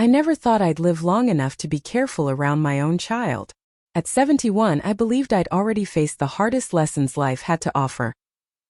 I never thought I'd live long enough to be careful around my own child. At 71, I believed I'd already faced the hardest lessons life had to offer: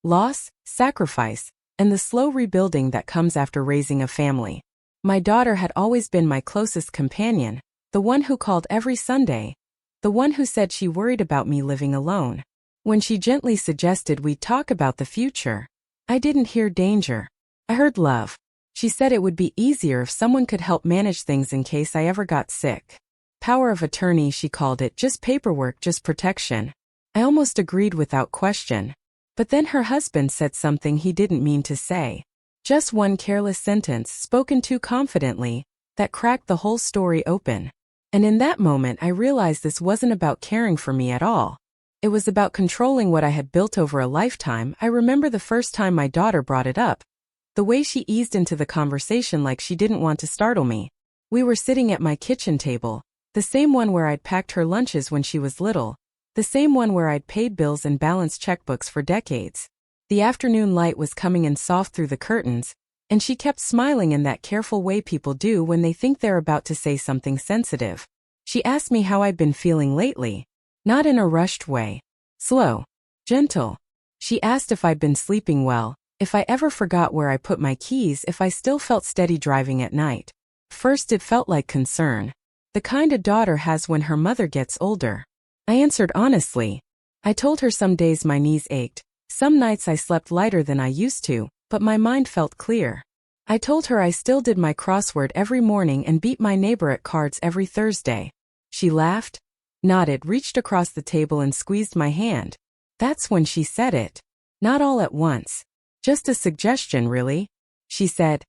loss, sacrifice, and the slow rebuilding that comes after raising a family. My daughter had always been my closest companion, the one who called every Sunday, the one who said she worried about me living alone. When she gently suggested we talk about the future, I didn't hear danger. I heard love. She said it would be easier if someone could help manage things in case I ever got sick. Power of attorney, she called it, just paperwork, just protection. I almost agreed without question. But then her husband said something he didn't mean to say. Just one careless sentence, spoken too confidently, that cracked the whole story open. And in that moment I realized this wasn't about caring for me at all. It was about controlling what I had built over a lifetime. I remember the first time my daughter brought it up. The way she eased into the conversation like she didn't want to startle me. We were sitting at my kitchen table, the same one where I'd packed her lunches when she was little, the same one where I'd paid bills and balanced checkbooks for decades. The afternoon light was coming in soft through the curtains, and she kept smiling in that careful way people do when they think they're about to say something sensitive. She asked me how I'd been feeling lately, not in a rushed way. Slow, gentle. She asked if I'd been sleeping well, if I ever forgot where I put my keys, if I still felt steady driving at night. First it felt like concern, the kind a daughter has when her mother gets older. I answered honestly. I told her some days my knees ached, some nights I slept lighter than I used to, but my mind felt clear. I told her I still did my crossword every morning and beat my neighbor at cards every Thursday. She laughed, nodded, reached across the table and squeezed my hand. That's when she said it. Not all at once. Just a suggestion, really. She said,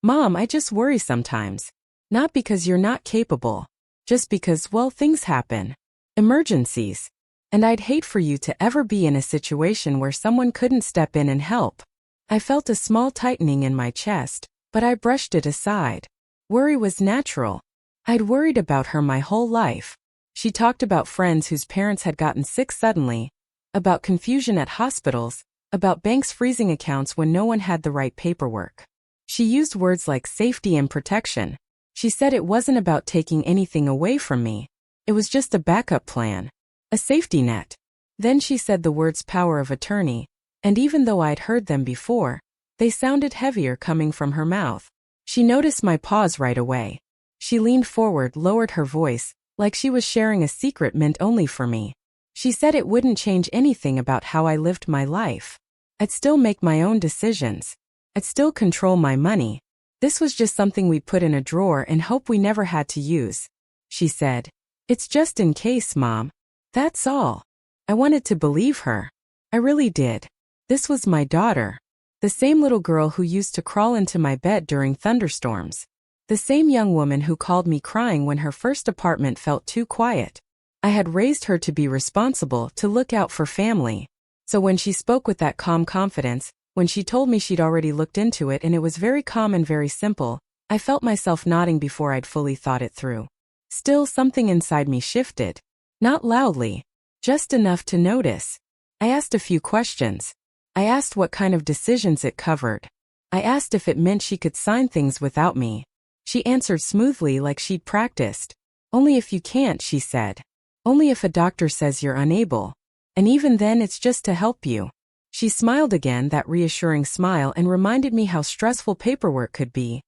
"Mom, I just worry sometimes. Not because you're not capable. Just because, well, things happen. Emergencies. And I'd hate for you to ever be in a situation where someone couldn't step in and help." I felt a small tightening in my chest, but I brushed it aside. Worry was natural. I'd worried about her my whole life. She talked about friends whose parents had gotten sick suddenly, about confusion at hospitals, about banks freezing accounts when no one had the right paperwork. She used words like safety and protection. She said it wasn't about taking anything away from me. It was just a backup plan. A safety net. Then she said the words power of attorney, and even though I'd heard them before, they sounded heavier coming from her mouth. She noticed my pause right away. She leaned forward, lowered her voice, like she was sharing a secret meant only for me. She said it wouldn't change anything about how I lived my life. I'd still make my own decisions. I'd still control my money. This was just something we put in a drawer and hope we never had to use. She said, "It's just in case, Mom. That's all." I wanted to believe her. I really did. This was my daughter. The same little girl who used to crawl into my bed during thunderstorms. The same young woman who called me crying when her first apartment felt too quiet. I had raised her to be responsible, to look out for family. So when she spoke with that calm confidence, when she told me she'd already looked into it and it was very calm and very simple, I felt myself nodding before I'd fully thought it through. Still, something inside me shifted. Not loudly, just enough to notice. I asked a few questions. I asked what kind of decisions it covered. I asked if it meant she could sign things without me. She answered smoothly like she'd practiced. "Only if you can't," she said. "Only if a doctor says you're unable. And even then it's just to help you." She smiled again, that reassuring smile, and reminded me how stressful paperwork could be.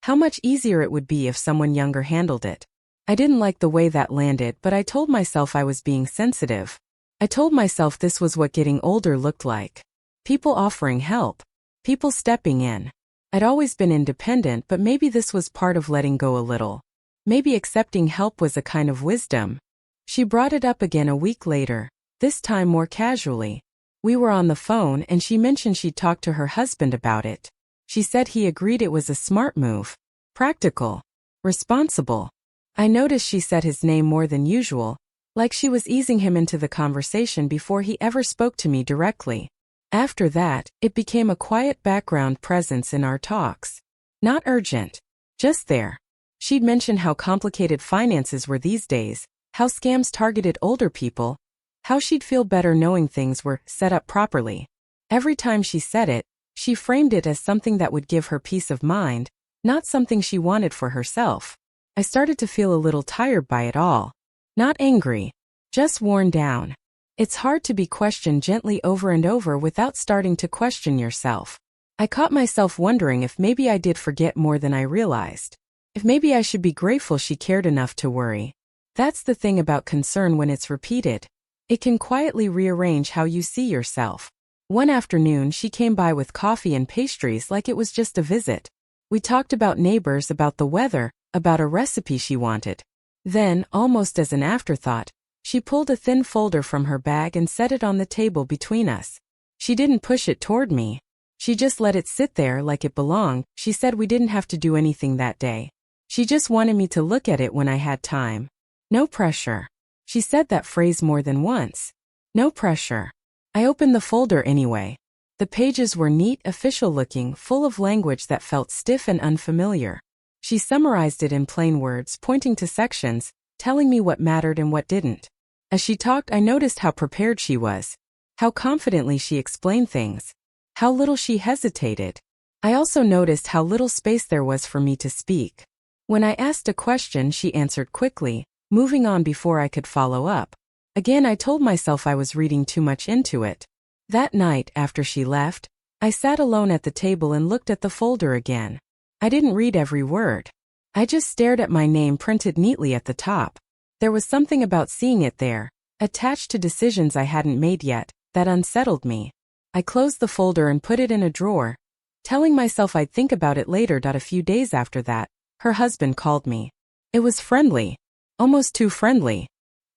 How much easier it would be if someone younger handled it. I didn't like the way that landed, but I told myself I was being sensitive. I told myself this was what getting older looked like. People offering help. People stepping in. I'd always been independent, but maybe this was part of letting go a little. Maybe accepting help was a kind of wisdom. She brought it up again a week later, this time more casually. We were on the phone and she mentioned she'd talked to her husband about it. She said he agreed it was a smart move. Practical. Responsible. I noticed she said his name more than usual, like she was easing him into the conversation before he ever spoke to me directly. After that, it became a quiet background presence in our talks. Not urgent. Just there. She'd mentioned how complicated finances were these days, how scams targeted older people, how she'd feel better knowing things were set up properly. Every time she said it, she framed it as something that would give her peace of mind, not something she wanted for herself. I started to feel a little tired by it all. Not angry, just worn down. It's hard to be questioned gently over and over without starting to question yourself. I caught myself wondering if maybe I did forget more than I realized. If maybe I should be grateful she cared enough to worry. That's the thing about concern when it's repeated. It can quietly rearrange how you see yourself. One afternoon she came by with coffee and pastries like it was just a visit. We talked about neighbors, about the weather, about a recipe she wanted. Then, almost as an afterthought, she pulled a thin folder from her bag and set it on the table between us. She didn't push it toward me. She just let it sit there like it belonged. She said we didn't have to do anything that day. She just wanted me to look at it when I had time. No pressure. She said that phrase more than once. No pressure. I opened the folder anyway. The pages were neat, official-looking, full of language that felt stiff and unfamiliar. She summarized it in plain words, pointing to sections, telling me what mattered and what didn't. As she talked, I noticed how prepared she was, how confidently she explained things, how little she hesitated. I also noticed how little space there was for me to speak. When I asked a question, she answered quickly, moving on before I could follow up. Again, I told myself I was reading too much into it. That night, after she left, I sat alone at the table and looked at the folder again. I didn't read every word. I just stared at my name printed neatly at the top. There was something about seeing it there, attached to decisions I hadn't made yet, that unsettled me. I closed the folder and put it in a drawer, telling myself I'd think about it later. A few days after that, her husband called me. It was friendly. Almost too friendly.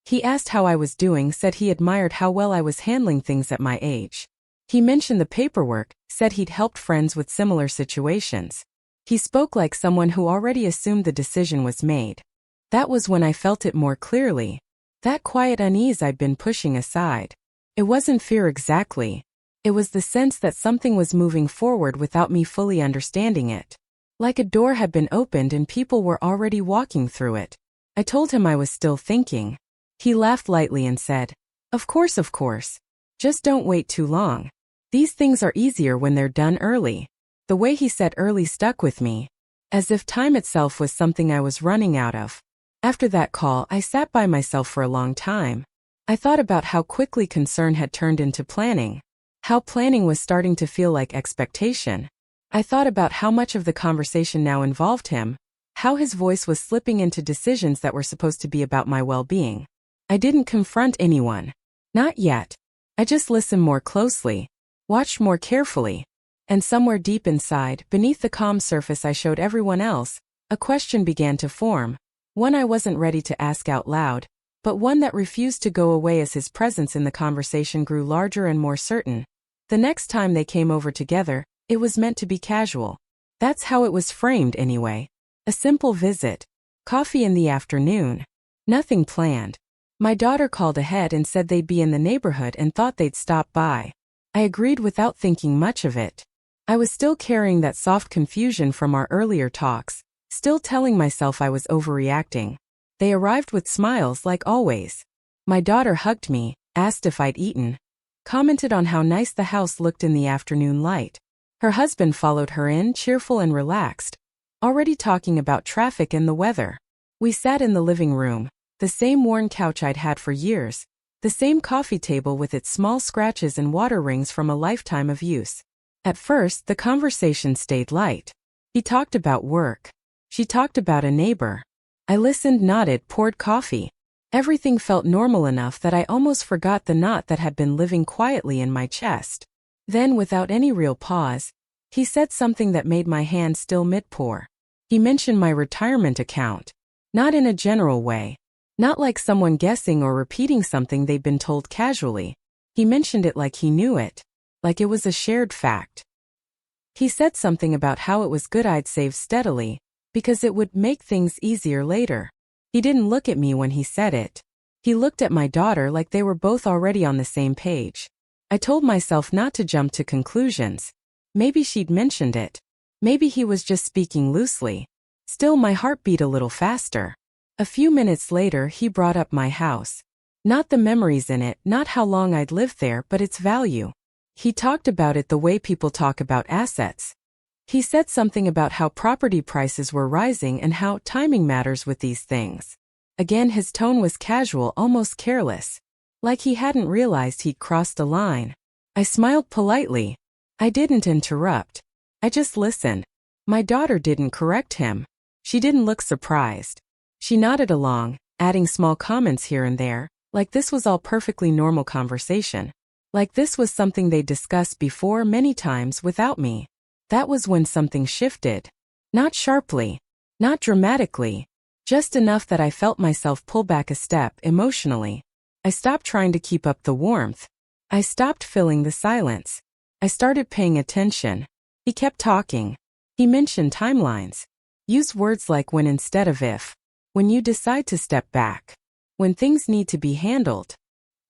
He asked how I was doing, said he admired how well I was handling things at my age. He mentioned the paperwork, said he'd helped friends with similar situations. He spoke like someone who already assumed the decision was made. That was when I felt it more clearly. That quiet unease I'd been pushing aside. It wasn't fear exactly. It was the sense that something was moving forward without me fully understanding it. Like a door had been opened and people were already walking through it. I told him I was still thinking. He laughed lightly and said, of course. Just don't wait too long. These things are easier when they're done early." The way he said early stuck with me, as if time itself was something I was running out of. After that call, I sat by myself for a long time. I thought about how quickly concern had turned into planning, how planning was starting to feel like expectation. I thought about how much of the conversation now involved him, how his voice was slipping into decisions that were supposed to be about my well-being. I didn't confront anyone. Not yet. I just listened more closely, watched more carefully. And somewhere deep inside, beneath the calm surface I showed everyone else, a question began to form. One I wasn't ready to ask out loud, but one that refused to go away as his presence in the conversation grew larger and more certain. The next time they came over together, it was meant to be casual. That's how it was framed anyway. A simple visit. Coffee in the afternoon. Nothing planned. My daughter called ahead and said they'd be in the neighborhood and thought they'd stop by. I agreed without thinking much of it. I was still carrying that soft confusion from our earlier talks, still telling myself I was overreacting. They arrived with smiles like always. My daughter hugged me, asked if I'd eaten, commented on how nice the house looked in the afternoon light. Her husband followed her in, cheerful and relaxed, already talking about traffic and the weather. We sat in the living room, the same worn couch I'd had for years, the same coffee table with its small scratches and water rings from a lifetime of use. At first, the conversation stayed light. He talked about work. She talked about a neighbor. I listened, nodded, poured coffee. Everything felt normal enough that I almost forgot the knot that had been living quietly in my chest. Then, without any real pause, he said something that made my hand still mid-pour. He mentioned my retirement account. Not in a general way. Not like someone guessing or repeating something they'd been told casually. He mentioned it like he knew it. Like it was a shared fact. He said something about how it was good I'd save steadily, because it would make things easier later. He didn't look at me when he said it. He looked at my daughter like they were both already on the same page. I told myself not to jump to conclusions. Maybe she'd mentioned it. Maybe he was just speaking loosely. Still, my heart beat a little faster. A few minutes later, he brought up my house. Not the memories in it, not how long I'd lived there, but its value. He talked about it the way people talk about assets. He said something about how property prices were rising and how timing matters with these things. Again, his tone was casual, almost careless, like he hadn't realized he'd crossed a line. I smiled politely. I didn't interrupt. I just listened. My daughter didn't correct him. She didn't look surprised. She nodded along, adding small comments here and there, like this was all perfectly normal conversation. Like this was something they'd discussed before many times without me. That was when something shifted. Not sharply. Not dramatically. Just enough that I felt myself pull back a step emotionally. I stopped trying to keep up the warmth. I stopped filling the silence. I started paying attention. He kept talking. He mentioned timelines. Used words like when instead of if. When you decide to step back. When things need to be handled.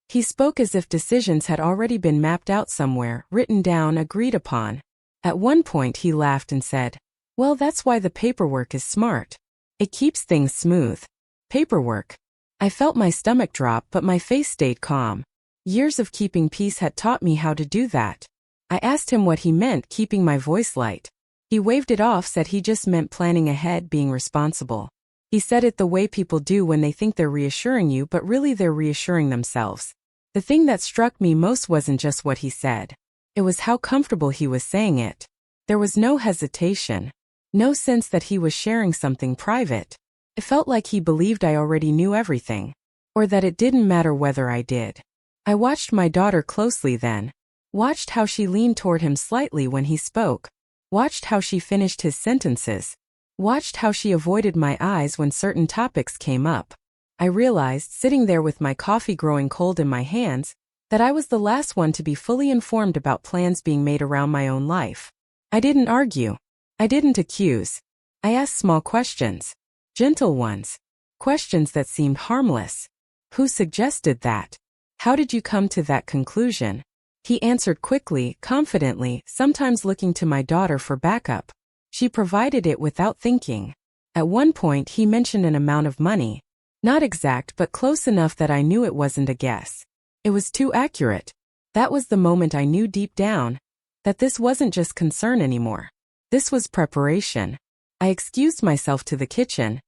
He spoke as if decisions had already been mapped out somewhere, written down, agreed upon. At one point he laughed and said, "Well, that's why the paperwork is smart. It keeps things smooth." Paperwork. I felt my stomach drop, but my face stayed calm. Years of keeping peace had taught me how to do that. I asked him what he meant, keeping my voice light. He waved it off, said he just meant planning ahead, being responsible. He said it the way people do when they think they're reassuring you, but really they're reassuring themselves. The thing that struck me most wasn't just what he said. It was how comfortable he was saying it. There was no hesitation. No sense that he was sharing something private. It felt like he believed I already knew everything. Or that it didn't matter whether I did. I watched my daughter closely then. Watched how she leaned toward him slightly when he spoke. Watched how she finished his sentences. Watched how she avoided my eyes when certain topics came up. I realized, sitting there with my coffee growing cold in my hands, that I was the last one to be fully informed about plans being made around my own life. I didn't argue. I didn't accuse. I asked small questions. Gentle ones. Questions that seemed harmless. Who suggested that? How did you come to that conclusion? He answered quickly, confidently, sometimes looking to my daughter for backup. She provided it without thinking. At one point he mentioned an amount of money. Not exact, but close enough that I knew it wasn't a guess. It was too accurate. That was the moment I knew deep down that this wasn't just concern anymore. This was preparation. I excused myself to the kitchen,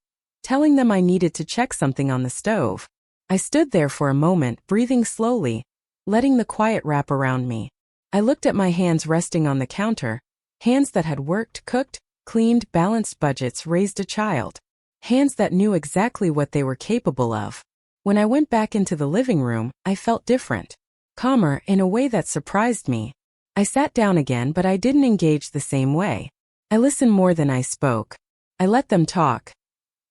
telling them I needed to check something on the stove. I stood there for a moment, breathing slowly, letting the quiet wrap around me. I looked at my hands resting on the counter, hands that had worked, cooked, cleaned, balanced budgets, raised a child. Hands that knew exactly what they were capable of. When I went back into the living room, I felt different. Calmer, in a way that surprised me. I sat down again, but I didn't engage the same way. I listened more than I spoke. I let them talk.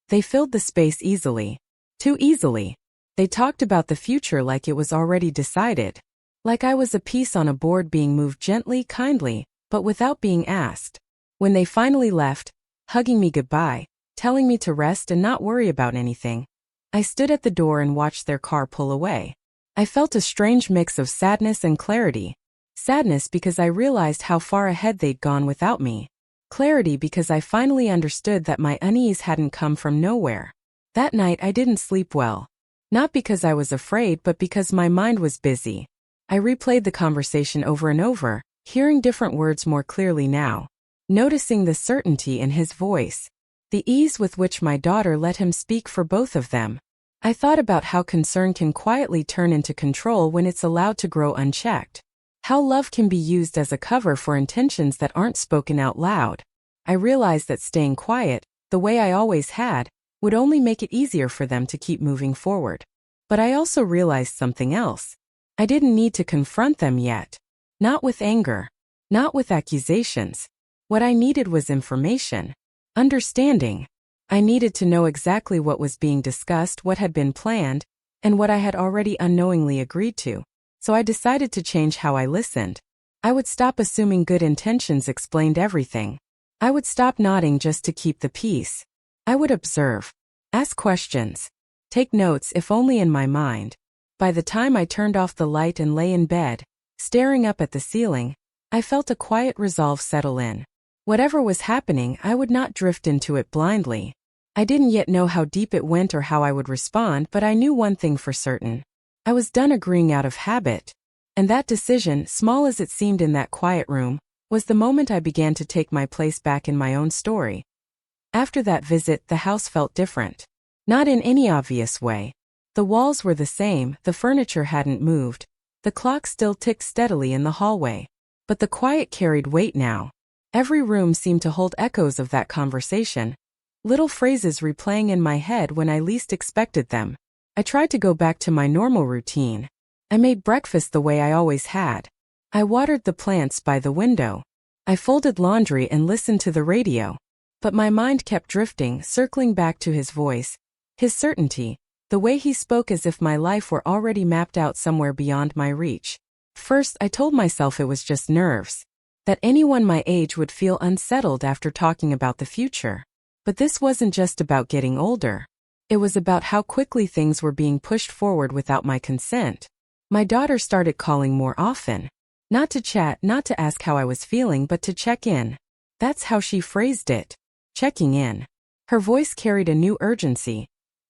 They filled the space easily. Too easily. They talked about the future like it was already decided. Like I was a piece on a board being moved gently, kindly, but without being asked. When they finally left, hugging me goodbye, telling me to rest and not worry about anything, I stood at the door and watched their car pull away. I felt a strange mix of sadness and clarity. Sadness because I realized how far ahead they'd gone without me. Clarity because I finally understood that my unease hadn't come from nowhere. That night I didn't sleep well. Not because I was afraid, but because my mind was busy. I replayed the conversation over and over, hearing different words more clearly now. Noticing the certainty in his voice. The ease with which my daughter let him speak for both of them. I thought about how concern can quietly turn into control when it's allowed to grow unchecked. How love can be used as a cover for intentions that aren't spoken out loud. I realized that staying quiet, the way I always had, would only make it easier for them to keep moving forward. But I also realized something else. I didn't need to confront them yet. Not with anger. Not with accusations. What I needed was information. Understanding. I needed to know exactly what was being discussed, what had been planned, and what I had already unknowingly agreed to. So I decided to change how I listened. I would stop assuming good intentions explained everything. I would stop nodding just to keep the peace. I would observe. Ask questions. Take notes, if only in my mind. By the time I turned off the light and lay in bed, staring up at the ceiling, I felt a quiet resolve settle in. Whatever was happening, I would not drift into it blindly. I didn't yet know how deep it went or how I would respond, but I knew one thing for certain. I was done agreeing out of habit. And that decision, small as it seemed in that quiet room, was the moment I began to take my place back in my own story. After that visit, the house felt different. Not in any obvious way. The walls were the same, the furniture hadn't moved, the clock still ticked steadily in the hallway. But the quiet carried weight now. Every room seemed to hold echoes of that conversation, little phrases replaying in my head when I least expected them. I tried to go back to my normal routine. I made breakfast the way I always had. I watered the plants by the window. I folded laundry and listened to the radio. But my mind kept drifting, circling back to his voice, his certainty, the way he spoke as if my life were already mapped out somewhere beyond my reach. First, I told myself it was just nerves, that anyone my age would feel unsettled after talking about the future. But this wasn't just about getting older. It was about how quickly things were being pushed forward without my consent. My daughter started calling more often. Not to chat, not to ask how I was feeling, but to check in. That's how she phrased it. Checking in. Her voice carried a new urgency.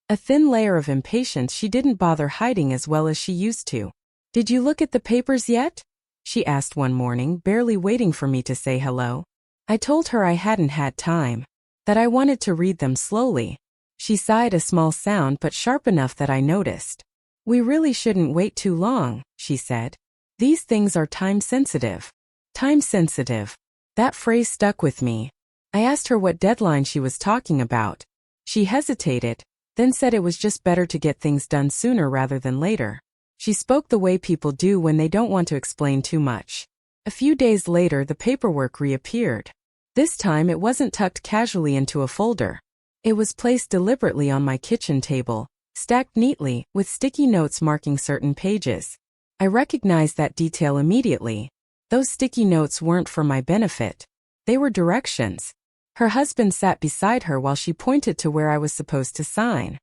A thin layer of impatience she didn't bother hiding as well as she used to. "Did you look at the papers yet?" she asked one morning, barely waiting for me to say hello. I told her I hadn't had time, that I wanted to read them slowly. She sighed, a small sound but sharp enough that I noticed. "We really shouldn't wait too long," she said. "These things are time-sensitive." Time-sensitive. That phrase stuck with me. I asked her what deadline she was talking about. She hesitated, then said it was just better to get things done sooner rather than later. She spoke the way people do when they don't want to explain too much. A few days later, the paperwork reappeared. This time it wasn't tucked casually into a folder. It was placed deliberately on my kitchen table, stacked neatly, with sticky notes marking certain pages. I recognized that detail immediately. Those sticky notes weren't for my benefit. They were directions. Her husband sat beside her while she pointed to where I was supposed to sign.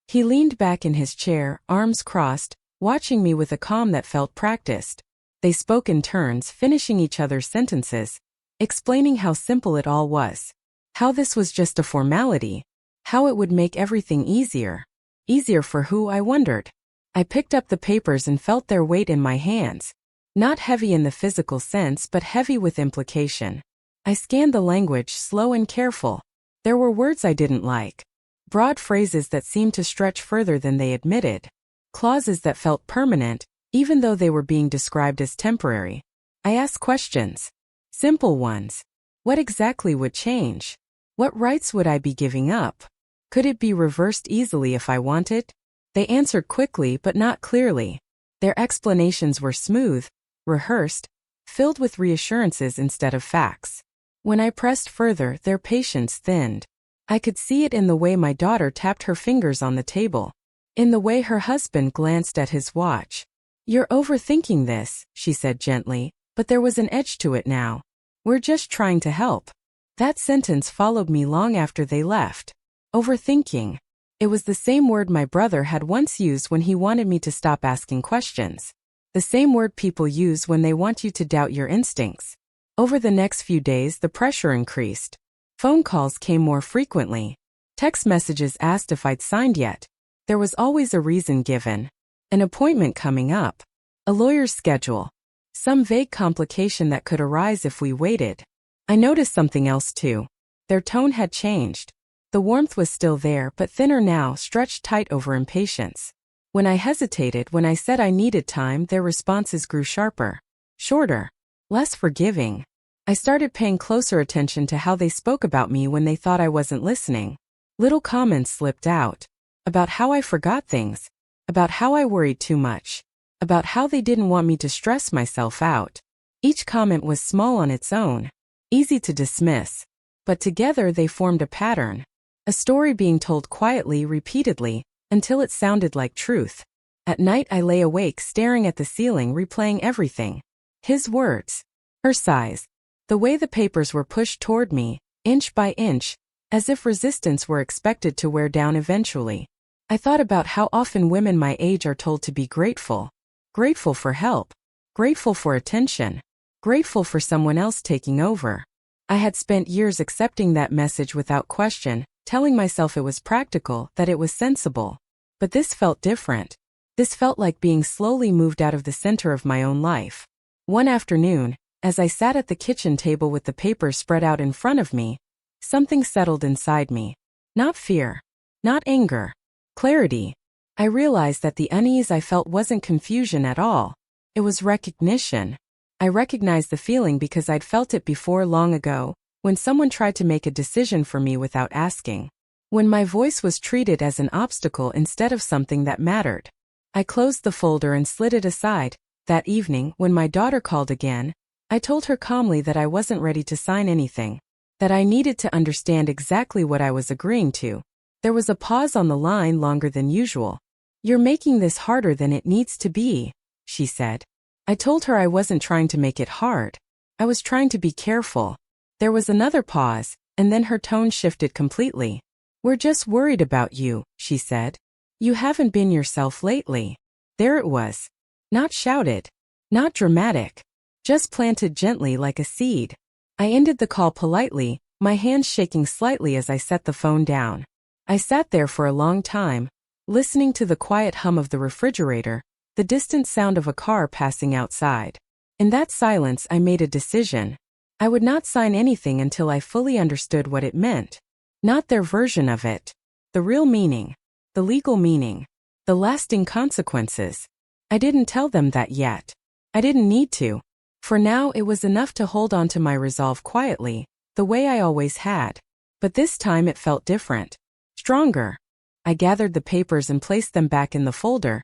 He leaned back in his chair, arms crossed, watching me with a calm that felt practiced. They spoke in turns, finishing each other's sentences, explaining how simple it all was. How this was just a formality. How it would make everything easier. Easier for who, I wondered. I picked up the papers and felt their weight in my hands. Not heavy in the physical sense, but heavy with implication. I scanned the language, slow and careful. There were words I didn't like. Broad phrases that seemed to stretch further than they admitted. Clauses that felt permanent, even though they were being described as temporary. I asked questions. Simple ones. What exactly would change? What rights would I be giving up? Could it be reversed easily if I wanted? They answered quickly but not clearly. Their explanations were smooth, rehearsed, filled with reassurances instead of facts. When I pressed further, their patience thinned. I could see it in the way my daughter tapped her fingers on the table, in the way her husband glanced at his watch. "You're overthinking this," she said gently, but there was an edge to it now. "We're just trying to help." That sentence followed me long after they left. Overthinking. It was the same word my brother had once used when he wanted me to stop asking questions. The same word people use when they want you to doubt your instincts. Over the next few days, the pressure increased. Phone calls came more frequently. Text messages asked if I'd signed yet. There was always a reason given. An appointment coming up. A lawyer's schedule. Some vague complication that could arise if we waited. I noticed something else too. Their tone had changed. The warmth was still there, but thinner now, stretched tight over impatience. When I hesitated, when I said I needed time, their responses grew sharper. Shorter. Less forgiving. I started paying closer attention to how they spoke about me when they thought I wasn't listening. Little comments slipped out. About how I forgot things. About how I worried too much. About how they didn't want me to stress myself out. Each comment was small on its own. Easy to dismiss. But together they formed a pattern. A story being told quietly, repeatedly, until it sounded like truth. At night I lay awake staring at the ceiling, replaying everything. His words. Her sighs. The way the papers were pushed toward me, inch by inch, as if resistance were expected to wear down eventually. I thought about how often women my age are told to be grateful. Grateful for help. Grateful for attention. Grateful for someone else taking over. I had spent years accepting that message without question, telling myself it was practical, that it was sensible. But this felt different. This felt like being slowly moved out of the center of my own life. One afternoon, As I sat at the kitchen table with the papers spread out in front of me, something settled inside me. Not fear. Not anger. Clarity. I realized that the unease I felt wasn't confusion at all. It was recognition. I recognized the feeling because I'd felt it before long ago, when someone tried to make a decision for me without asking. When my voice was treated as an obstacle instead of something that mattered. I closed the folder and slid it aside. That evening, when my daughter called again, I told her calmly that I wasn't ready to sign anything, that I needed to understand exactly what I was agreeing to. There was a pause on the line longer than usual. "You're making this harder than it needs to be," she said. I told her I wasn't trying to make it hard. I was trying to be careful. There was another pause, and then her tone shifted completely. "We're just worried about you," she said. "You haven't been yourself lately." There it was. Not shouted. Not dramatic. Just planted gently like a seed. I ended the call politely, my hands shaking slightly as I set the phone down. I sat there for a long time, listening to the quiet hum of the refrigerator, the distant sound of a car passing outside. In that silence, I made a decision. I would not sign anything until I fully understood what it meant. Not their version of it. The real meaning. The legal meaning. The lasting consequences. I didn't tell them that yet. I didn't need to. For now, it was enough to hold on to my resolve quietly, the way I always had. But this time it felt different. Stronger. I gathered the papers and placed them back in the folder,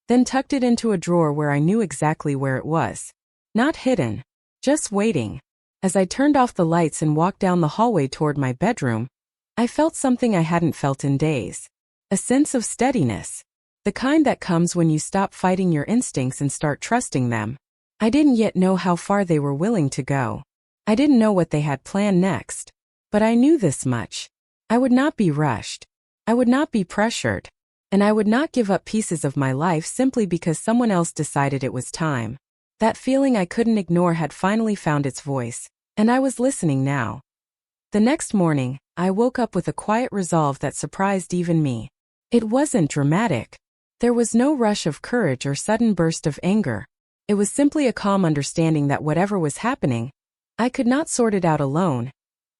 then tucked it into a drawer where I knew exactly where it was. Not hidden. Just waiting. As I turned off the lights and walked down the hallway toward my bedroom, I felt something I hadn't felt in days. A sense of steadiness. The kind that comes when you stop fighting your instincts and start trusting them. I didn't yet know how far they were willing to go. I didn't know what they had planned next. But I knew this much. I would not be rushed. I would not be pressured. And I would not give up pieces of my life simply because someone else decided it was time. That feeling I couldn't ignore had finally found its voice, and I was listening now. The next morning, I woke up with a quiet resolve that surprised even me. It wasn't dramatic. There was no rush of courage or sudden burst of anger. It was simply a calm understanding that whatever was happening, I could not sort it out alone,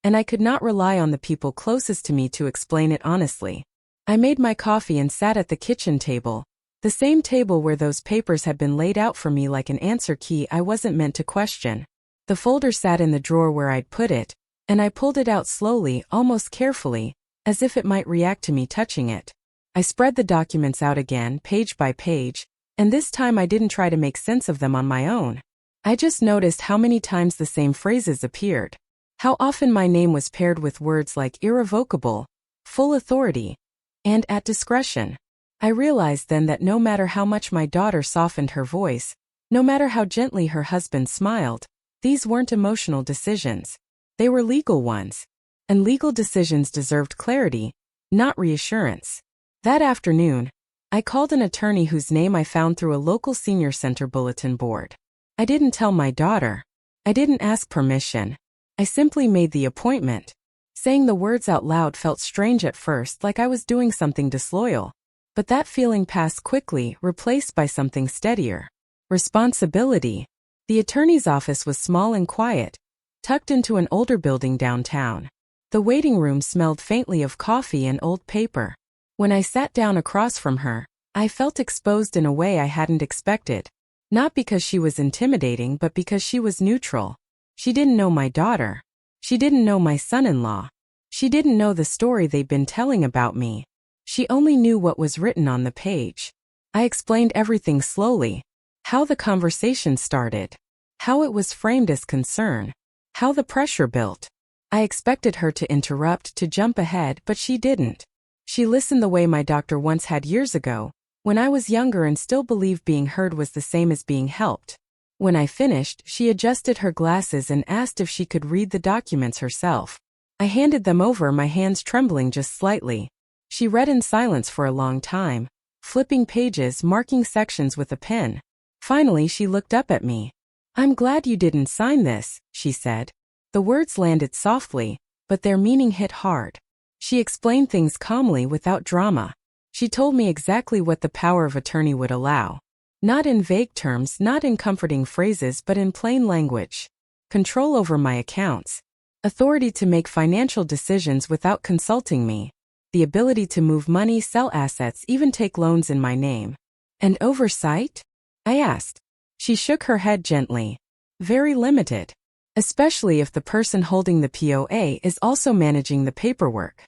and I could not rely on the people closest to me to explain it honestly. I made my coffee and sat at the kitchen table, the same table where those papers had been laid out for me like an answer key I wasn't meant to question. The folder sat in the drawer where I'd put it, and I pulled it out slowly, almost carefully, as if it might react to me touching it. I spread the documents out again, page by page, and this time I didn't try to make sense of them on my own. I just noticed how many times the same phrases appeared. How often my name was paired with words like irrevocable, full authority, and at discretion. I realized then that no matter how much my daughter softened her voice, no matter how gently her husband smiled, these weren't emotional decisions. They were legal ones. And legal decisions deserved clarity, not reassurance. That afternoon, I called an attorney whose name I found through a local senior center bulletin board. I didn't tell my daughter. I didn't ask permission. I simply made the appointment. Saying the words out loud felt strange at first, like I was doing something disloyal. But that feeling passed quickly, replaced by something steadier. Responsibility. The attorney's office was small and quiet, tucked into an older building downtown. The waiting room smelled faintly of coffee and old paper. When I sat down across from her, I felt exposed in a way I hadn't expected. Not because she was intimidating, but because she was neutral. She didn't know my daughter. She didn't know my son-in-law. She didn't know the story they'd been telling about me. She only knew what was written on the page. I explained everything slowly. How the conversation started. How it was framed as concern. How the pressure built. I expected her to interrupt, to jump ahead, but she didn't. She listened the way my doctor once had years ago, when I was younger and still believed being heard was the same as being helped. When I finished, she adjusted her glasses and asked if she could read the documents herself. I handed them over, my hands trembling just slightly. She read in silence for a long time, flipping pages, marking sections with a pen. Finally, she looked up at me. "I'm glad you didn't sign this," she said. The words landed softly, but their meaning hit hard. She explained things calmly without drama. She told me exactly what the power of attorney would allow. Not in vague terms, not in comforting phrases, but in plain language. control over my accounts, authority to make financial decisions without consulting me, the ability to move money, sell assets, even take loans in my name. And oversight? I asked. She shook her head gently. Very limited. Especially if the person holding the POA is also managing the paperwork.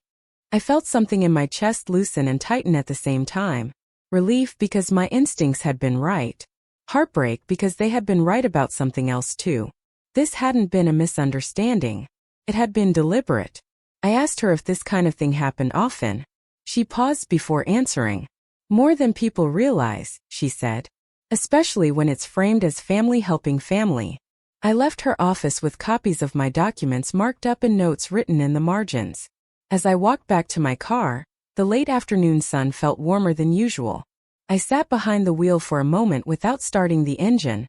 I felt something in my chest loosen and tighten at the same time. Relief because my instincts had been right. Heartbreak because they had been right about something else too. This hadn't been a misunderstanding. It had been deliberate. I asked her if this kind of thing happened often. She paused before answering. More than people realize, she said. Especially when it's framed as family helping family. I left her office with copies of my documents marked up and notes written in the margins. As I walked back to my car, the late afternoon sun felt warmer than usual. I sat behind the wheel for a moment without starting the engine,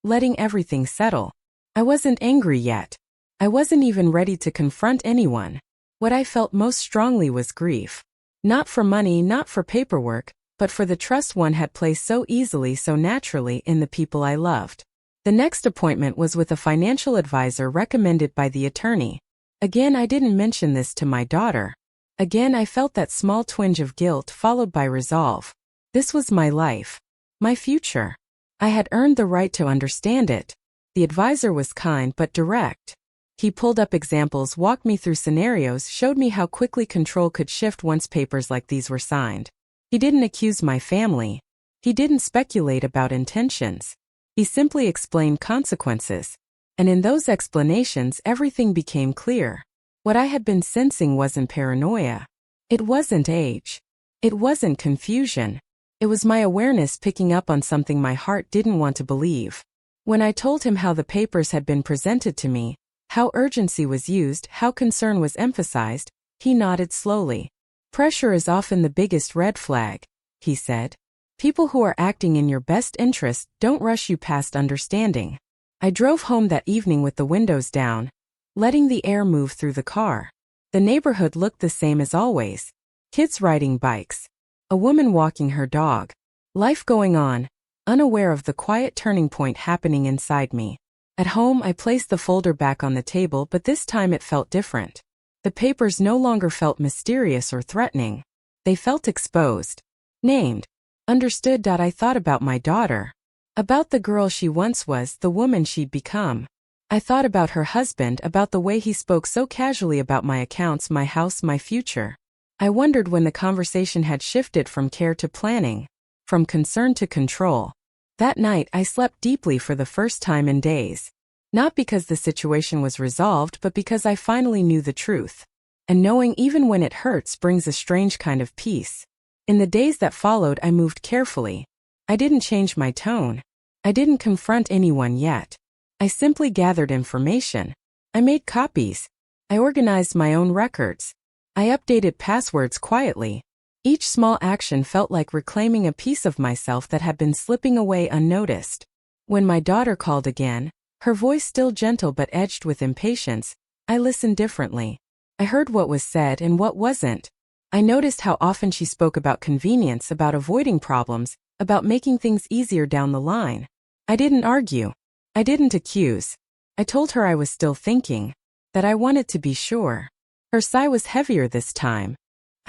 letting everything settle. I wasn't angry yet. I wasn't even ready to confront anyone. What I felt most strongly was grief. Not for money, not for paperwork, but for the trust one had placed so easily, so naturally in the people I loved. The next appointment was with a financial advisor recommended by the attorney. Again, I didn't mention this to my daughter. Again, I felt that small twinge of guilt followed by resolve. This was my life. My future. I had earned the right to understand it. The advisor was kind but direct. He pulled up examples, walked me through scenarios, showed me how quickly control could shift once papers like these were signed. He didn't accuse my family. He didn't speculate about intentions. He simply explained consequences. And in those explanations, everything became clear. What I had been sensing wasn't paranoia. It wasn't age. It wasn't confusion. It was my awareness picking up on something my heart didn't want to believe. When I told him how the papers had been presented to me, how urgency was used, how concern was emphasized, he nodded slowly. Pressure is often the biggest red flag, he said. People who are acting in your best interest don't rush you past understanding. I drove home that evening with the windows down, letting the air move through the car. The neighborhood looked the same as always. Kids riding bikes. A woman walking her dog. Life going on, unaware of the quiet turning point happening inside me. At home, I placed the folder back on the table, but this time it felt different. The papers no longer felt mysterious or threatening. They felt exposed. Named. Understood. I thought about my daughter. About the girl she once was, the woman she'd become. I thought about her husband, about the way he spoke so casually about my accounts, my house, my future. I wondered when the conversation had shifted from care to planning, from concern to control. That night, I slept deeply for the first time in days. Not because the situation was resolved, but because I finally knew the truth. And knowing even when it hurts brings a strange kind of peace. In the days that followed, I moved carefully. I didn't change my tone. I didn't confront anyone yet. I simply gathered information. I made copies. I organized my own records. I updated passwords quietly. Each small action felt like reclaiming a piece of myself that had been slipping away unnoticed. When my daughter called again, her voice still gentle but edged with impatience, I listened differently. I heard what was said and what wasn't. I noticed how often she spoke about convenience, about avoiding problems, about making things easier down the line. I didn't argue. I didn't accuse. I told her I was still thinking, that I wanted to be sure. Her sigh was heavier this time.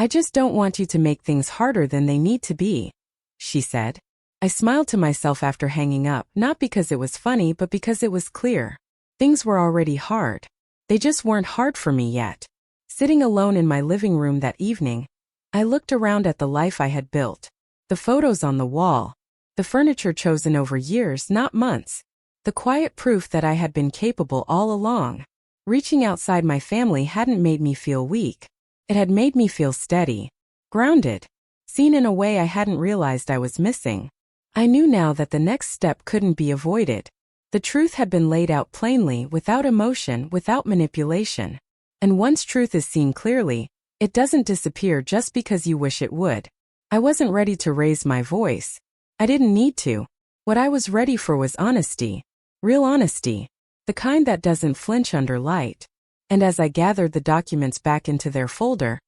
I just don't want you to make things harder than they need to be, she said. I smiled to myself after hanging up, not because it was funny but because it was clear. Things were already hard. They just weren't hard for me yet. Sitting alone in my living room that evening, I looked around at the life I had built. The photos on the wall. The furniture chosen over years, not months. The quiet proof that I had been capable all along. Reaching outside my family hadn't made me feel weak. It had made me feel steady. Grounded. Seen in a way I hadn't realized I was missing. I knew now that the next step couldn't be avoided. The truth had been laid out plainly, without emotion, without manipulation. And once truth is seen clearly, it doesn't disappear just because you wish it would. I wasn't ready to raise my voice. I didn't need to. What I was ready for was honesty. Real honesty. The kind that doesn't flinch under light. And as I gathered the documents back into their folder,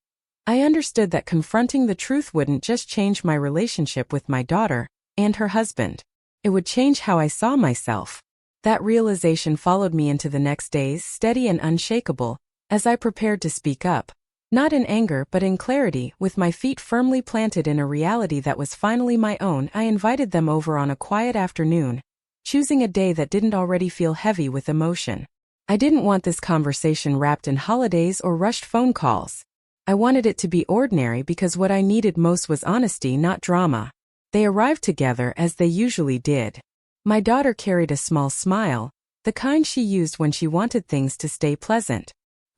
I understood that confronting the truth wouldn't just change my relationship with my daughter and her husband. It would change how I saw myself. That realization followed me into the next days, steady and unshakable, as I prepared to speak up. Not in anger but in clarity, with my feet firmly planted in a reality that was finally my own. I invited them over on a quiet afternoon, choosing a day that didn't already feel heavy with emotion. I didn't want this conversation wrapped in holidays or rushed phone calls. I wanted it to be ordinary because what I needed most was honesty, not drama. They arrived together as they usually did. My daughter carried a small smile, the kind she used when she wanted things to stay pleasant.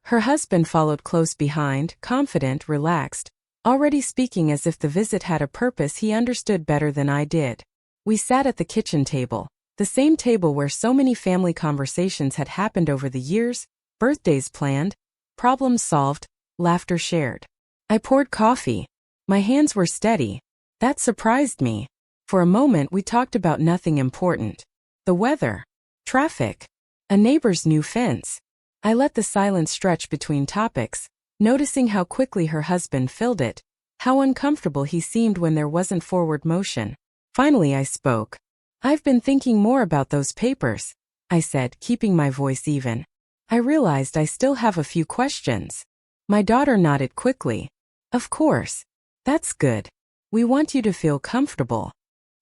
Her husband followed close behind, confident, relaxed, already speaking as if the visit had a purpose he understood better than I did. We sat at the kitchen table, the same table where so many family conversations had happened over the years, birthdays planned, problems solved, laughter shared. I poured coffee. My hands were steady. That surprised me. For a moment we talked about nothing important. The weather, traffic, a neighbor's new fence. I let the silence stretch between topics, noticing how quickly her husband filled it, how uncomfortable he seemed when there wasn't forward motion. Finally I spoke. "I've been thinking more about those papers," I said, keeping my voice even. I realized I still have a few questions. My daughter nodded quickly. "Of course. That's good. We want you to feel comfortable."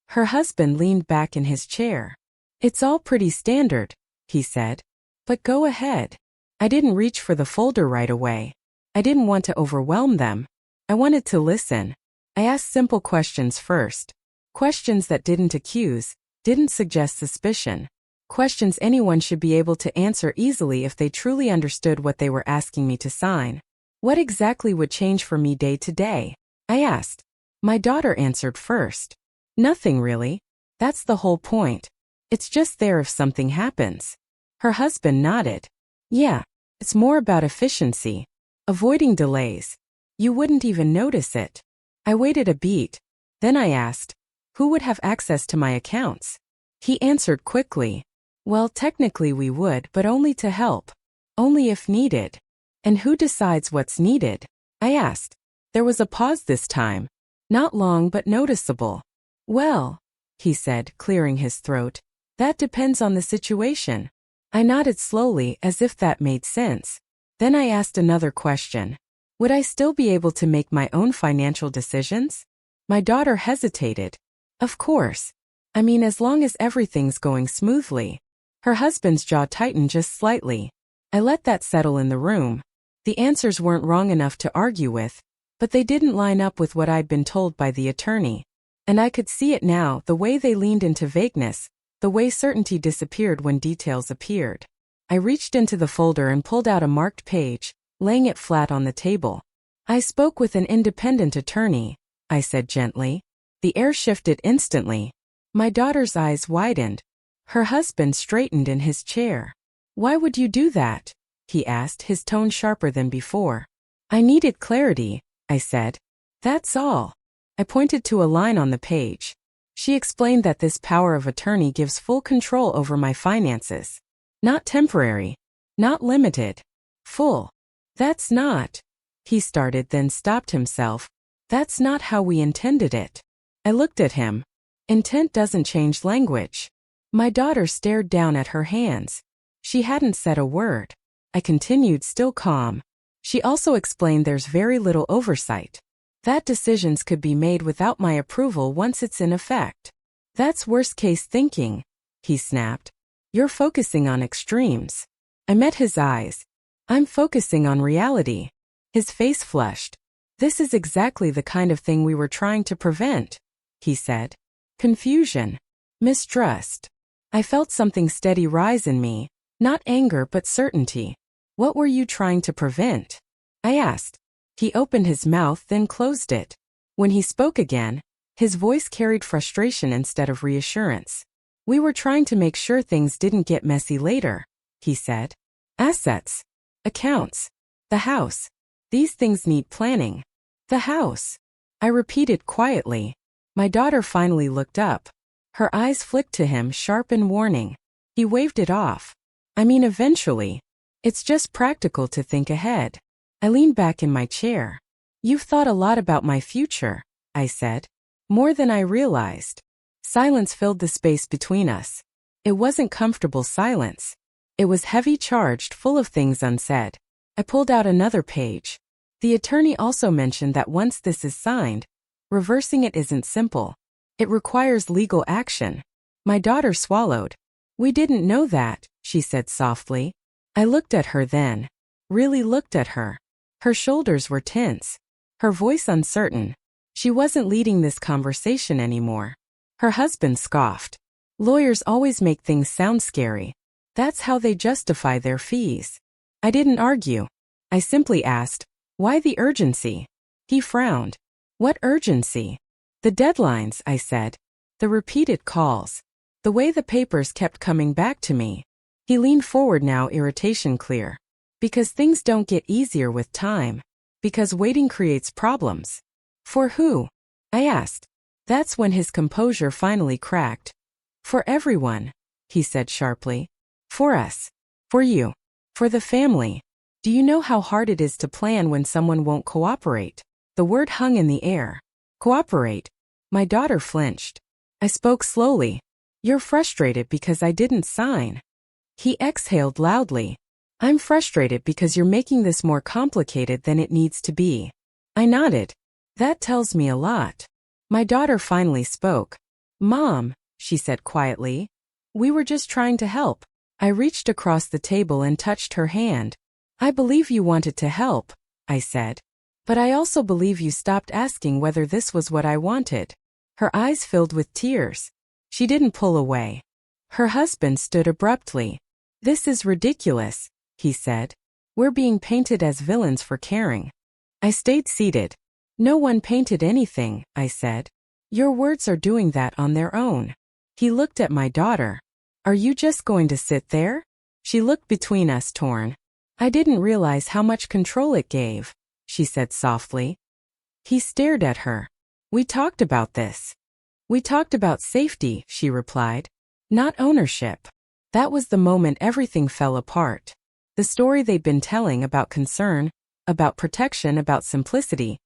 Her husband leaned back in his chair. "It's all pretty standard," he said. "But go ahead." I didn't reach for the folder right away. I didn't want to overwhelm them. I wanted to listen. I asked simple questions first. Questions that didn't accuse, didn't suggest suspicion. Questions anyone should be able to answer easily if they truly understood what they were asking me to sign. "What exactly would change for me day to day?" I asked. My daughter answered first. "Nothing really. That's the whole point. It's just there if something happens." Her husband nodded. "Yeah, it's more about efficiency. Avoiding delays. You wouldn't even notice it." I waited a beat. Then I asked, "Who would have access to my accounts?" He answered quickly. "Well, technically we would, but only to help. Only if needed." "And who decides what's needed?" I asked. There was a pause this time. Not long but noticeable. "Well," he said, clearing his throat, "that depends on the situation." I nodded slowly as if that made sense. Then I asked another question. Would I still be able to make my own financial decisions? My daughter hesitated. "Of course. I mean, as long as everything's going smoothly." Her husband's jaw tightened just slightly. I let that settle in the room. The answers weren't wrong enough to argue with, but they didn't line up with what I'd been told by the attorney. And I could see it now, the way they leaned into vagueness, the way certainty disappeared when details appeared. I reached into the folder and pulled out a marked page, laying it flat on the table. "I spoke with an independent attorney," I said gently. The air shifted instantly. My daughter's eyes widened. Her husband straightened in his chair. "Why would you do that?" he asked, his tone sharper than before. "I needed clarity," I said. "That's all." I pointed to a line on the page. She explained that this power of attorney gives full control over my finances. Not temporary. Not limited. Full. "That's not," he started, then stopped himself. "That's not how we intended it." I looked at him. Intent doesn't change language. My daughter stared down at her hands. She hadn't said a word. I continued, still calm. She also explained there's very little oversight. That decisions could be made without my approval once it's in effect. "That's worst-case thinking," he snapped. "You're focusing on extremes." I met his eyes. "I'm focusing on reality." His face flushed. "This is exactly the kind of thing we were trying to prevent," he said. "Confusion. Mistrust." I felt something steady rise in me, not anger but certainty. "What were you trying to prevent?" I asked. He opened his mouth, then closed it. When he spoke again, his voice carried frustration instead of reassurance. "We were trying to make sure things didn't get messy later," he said. "Assets. Accounts. The house. These things need planning." "The house," I repeated quietly. My daughter finally looked up. Her eyes flicked to him, sharp and warning. He waved it off. "I mean, eventually. It's just practical to think ahead." I leaned back in my chair. "You've thought a lot about my future," I said. "More than I realized." Silence filled the space between us. It wasn't comfortable silence. It was heavy, charged, full of things unsaid. I pulled out another page. The attorney also mentioned that once this is signed, reversing it isn't simple. It requires legal action. My daughter swallowed. We didn't know that, she said softly. I looked at her then. Really looked at her. Her shoulders were tense. Her voice uncertain. She wasn't leading this conversation anymore. Her husband scoffed. Lawyers always make things sound scary. That's how they justify their fees. I didn't argue. I simply asked, why the urgency? He frowned. What urgency? The deadlines, I said. The repeated calls. The way the papers kept coming back to me. He leaned forward now, irritation clear. Because things don't get easier with time. Because waiting creates problems. For who? I asked. That's when his composure finally cracked. For everyone, he said sharply. For us. For you. For the family. Do you know how hard it is to plan when someone won't cooperate? The word hung in the air. Cooperate. My daughter flinched. I spoke slowly. You're frustrated because I didn't sign. He exhaled loudly. I'm frustrated because you're making this more complicated than it needs to be. I nodded. That tells me a lot. My daughter finally spoke. Mom, she said quietly. We were just trying to help. I reached across the table and touched her hand. I believe you wanted to help, I said. But I also believe you stopped asking whether this was what I wanted. Her eyes filled with tears. She didn't pull away. Her husband stood abruptly. This is ridiculous, he said. We're being painted as villains for caring. I stayed seated. No one painted anything, I said. Your words are doing that on their own. He looked at my daughter. Are you just going to sit there? She looked between us, torn. I didn't realize how much control it gave, she said softly. He stared at her. We talked about this. We talked about safety, she replied. Not ownership. That was the moment everything fell apart. The story they'd been telling about concern, about protection, about simplicity,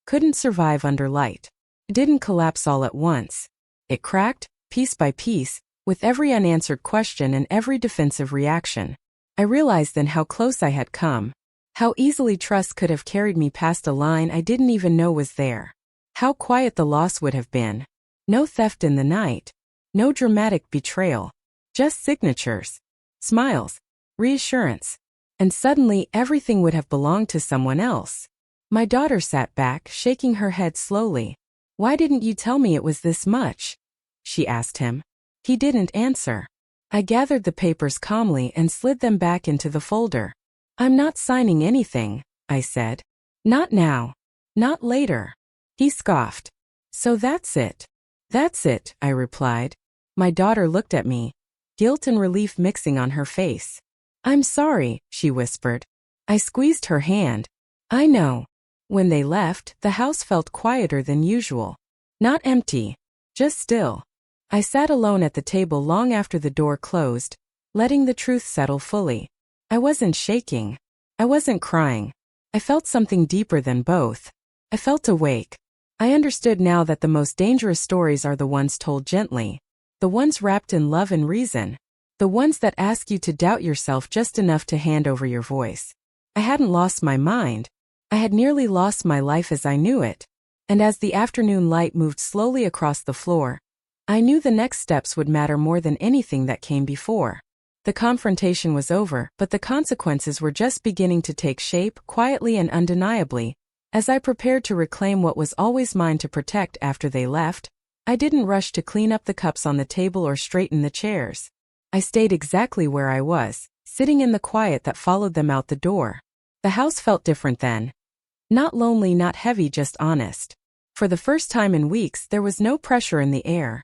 couldn't survive under light. It didn't collapse all at once. It cracked, piece by piece, with every unanswered question and every defensive reaction. I realized then how close I had come. How easily trust could have carried me past a line I didn't even know was there. How quiet the loss would have been. No theft in the night. No dramatic betrayal. Just signatures. Smiles. Reassurance. And suddenly everything would have belonged to someone else. My daughter sat back, shaking her head slowly. Why didn't you tell me it was this much? She asked him. He didn't answer. I gathered the papers calmly and slid them back into the folder. I'm not signing anything, I said. Not now. Not later. He scoffed. So that's it. That's it, I replied. My daughter looked at me, guilt and relief mixing on her face. I'm sorry, she whispered. I squeezed her hand. I know. When they left, the house felt quieter than usual. Not empty, just still. I sat alone at the table long after the door closed, letting the truth settle fully. I wasn't shaking. I wasn't crying. I felt something deeper than both. I felt awake. I understood now that the most dangerous stories are the ones told gently, the ones wrapped in love and reason, the ones that ask you to doubt yourself just enough to hand over your voice. I hadn't lost my mind. I had nearly lost my life as I knew it. And as the afternoon light moved slowly across the floor, I knew the next steps would matter more than anything that came before. The confrontation was over, but the consequences were just beginning to take shape, quietly and undeniably. As I prepared to reclaim what was always mine to protect after they left, I didn't rush to clean up the cups on the table or straighten the chairs. I stayed exactly where I was, sitting in the quiet that followed them out the door. The house felt different then. Not lonely, not heavy, just honest. For the first time in weeks, there was no pressure in the air.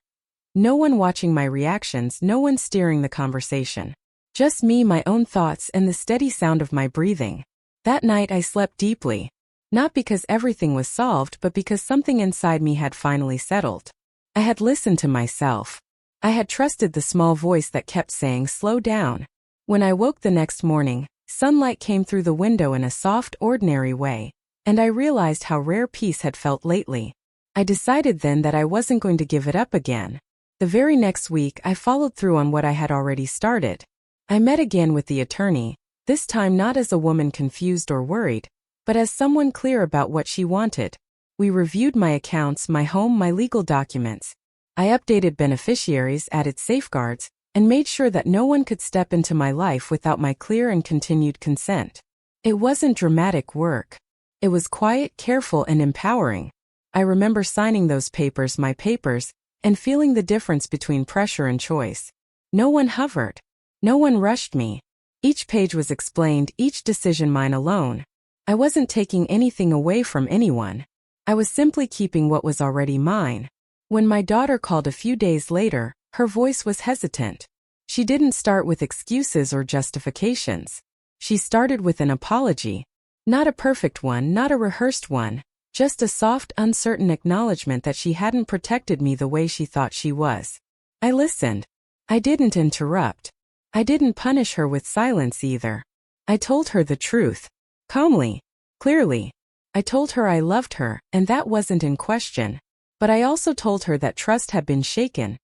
No one watching my reactions, no one steering the conversation. Just me, my own thoughts, and the steady sound of my breathing. That night I slept deeply. Not because everything was solved, but because something inside me had finally settled. I had listened to myself. I had trusted the small voice that kept saying, slow down. When I woke the next morning, sunlight came through the window in a soft, ordinary way, and I realized how rare peace had felt lately. I decided then that I wasn't going to give it up again. The very next week, I followed through on what I had already started. I met again with the attorney, this time not as a woman confused or worried, but as someone clear about what she wanted. We reviewed my accounts, my home, my legal documents. I updated beneficiaries, added safeguards, and made sure that no one could step into my life without my clear and continued consent. It wasn't dramatic work. It was quiet, careful, and empowering. I remember signing those papers, my papers, and feeling the difference between pressure and choice. No one hovered. No one rushed me. Each page was explained, each decision mine alone. I wasn't taking anything away from anyone. I was simply keeping what was already mine. When my daughter called a few days later, her voice was hesitant. She didn't start with excuses or justifications. She started with an apology. Not a perfect one, not a rehearsed one, just a soft, uncertain acknowledgement that she hadn't protected me the way she thought she was. I listened. I didn't interrupt. I didn't punish her with silence either. I told her the truth. Calmly. Clearly. I told her I loved her, and that wasn't in question. But I also told her that trust had been shaken.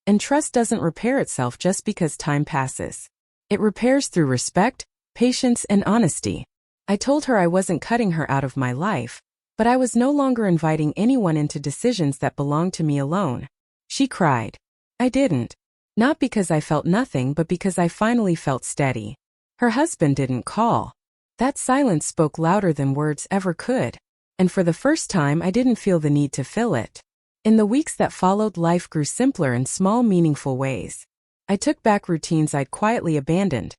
And trust doesn't repair itself just because time passes. It repairs through respect, patience, and honesty. I told her I wasn't cutting her out of my life, but I was no longer inviting anyone into decisions that belonged to me alone. She cried. I didn't. Not because I felt nothing, but because I finally felt steady. Her husband didn't call. That silence spoke louder than words ever could. And for the first time, I didn't feel the need to fill it. In the weeks that followed, life grew simpler in small, meaningful ways. I took back routines I'd quietly abandoned.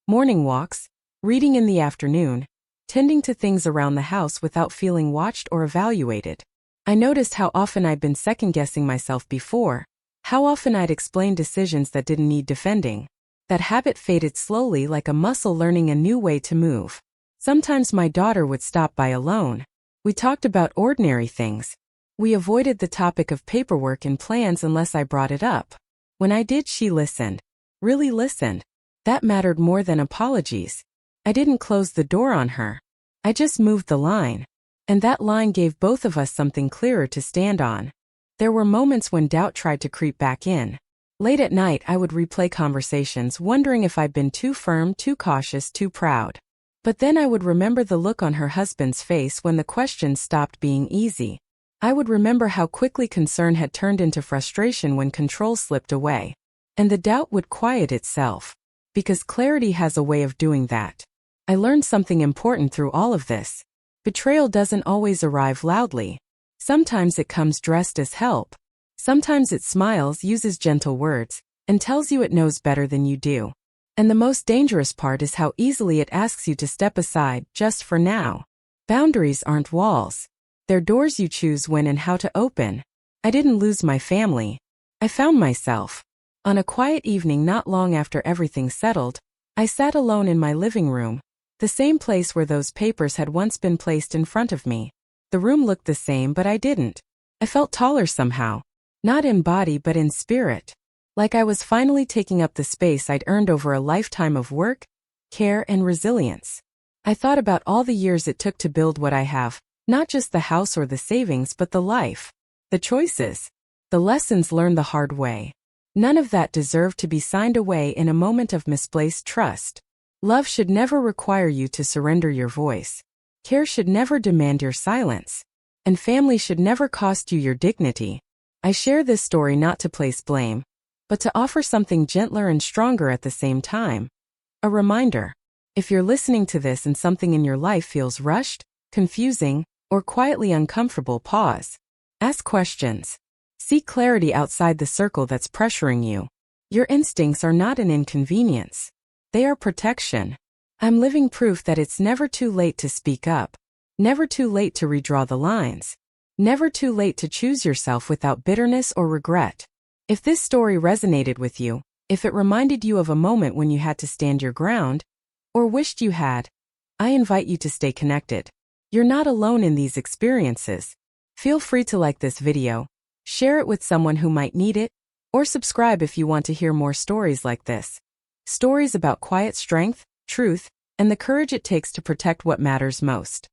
Morning walks, reading in the afternoon, tending to things around the house without feeling watched or evaluated. I noticed how often I'd been second-guessing myself before, how often I'd explained decisions that didn't need defending. That habit faded slowly like a muscle learning a new way to move. Sometimes my daughter would stop by alone. We talked about ordinary things. We avoided the topic of paperwork and plans unless I brought it up. When I did, she listened. Really listened. That mattered more than apologies. I didn't close the door on her. I just moved the line. And that line gave both of us something clearer to stand on. There were moments when doubt tried to creep back in. Late at night, I would replay conversations, wondering if I'd been too firm, too cautious, too proud. But then I would remember the look on her husband's face when the questions stopped being easy. I would remember how quickly concern had turned into frustration when control slipped away. And the doubt would quiet itself. Because clarity has a way of doing that. I learned something important through all of this. Betrayal doesn't always arrive loudly. Sometimes it comes dressed as help. Sometimes it smiles, uses gentle words, and tells you it knows better than you do. And the most dangerous part is how easily it asks you to step aside, just for now. Boundaries aren't walls. They're doors you choose when and how to open. I didn't lose my family. I found myself. On a quiet evening not long after everything settled, I sat alone in my living room, the same place where those papers had once been placed in front of me. The room looked the same, but I didn't. I felt taller somehow. Not in body but in spirit. Like I was finally taking up the space I'd earned over a lifetime of work, care, and resilience. I thought about all the years it took to build what I have, not just the house or the savings but the life, the choices, the lessons learned the hard way. None of that deserved to be signed away in a moment of misplaced trust. Love should never require you to surrender your voice. Care should never demand your silence. And family should never cost you your dignity. I share this story not to place blame, but to offer something gentler and stronger at the same time. A reminder. If you're listening to this and something in your life feels rushed, confusing, or quietly uncomfortable, pause. Ask questions. Seek clarity outside the circle that's pressuring you. Your instincts are not an inconvenience. They are protection. I'm living proof that it's never too late to speak up. Never too late to redraw the lines. Never too late to choose yourself without bitterness or regret. If this story resonated with you, if it reminded you of a moment when you had to stand your ground, or wished you had, I invite you to stay connected. You're not alone in these experiences. Feel free to like this video, share it with someone who might need it, or subscribe if you want to hear more stories like this. Stories about quiet strength, truth, and the courage it takes to protect what matters most.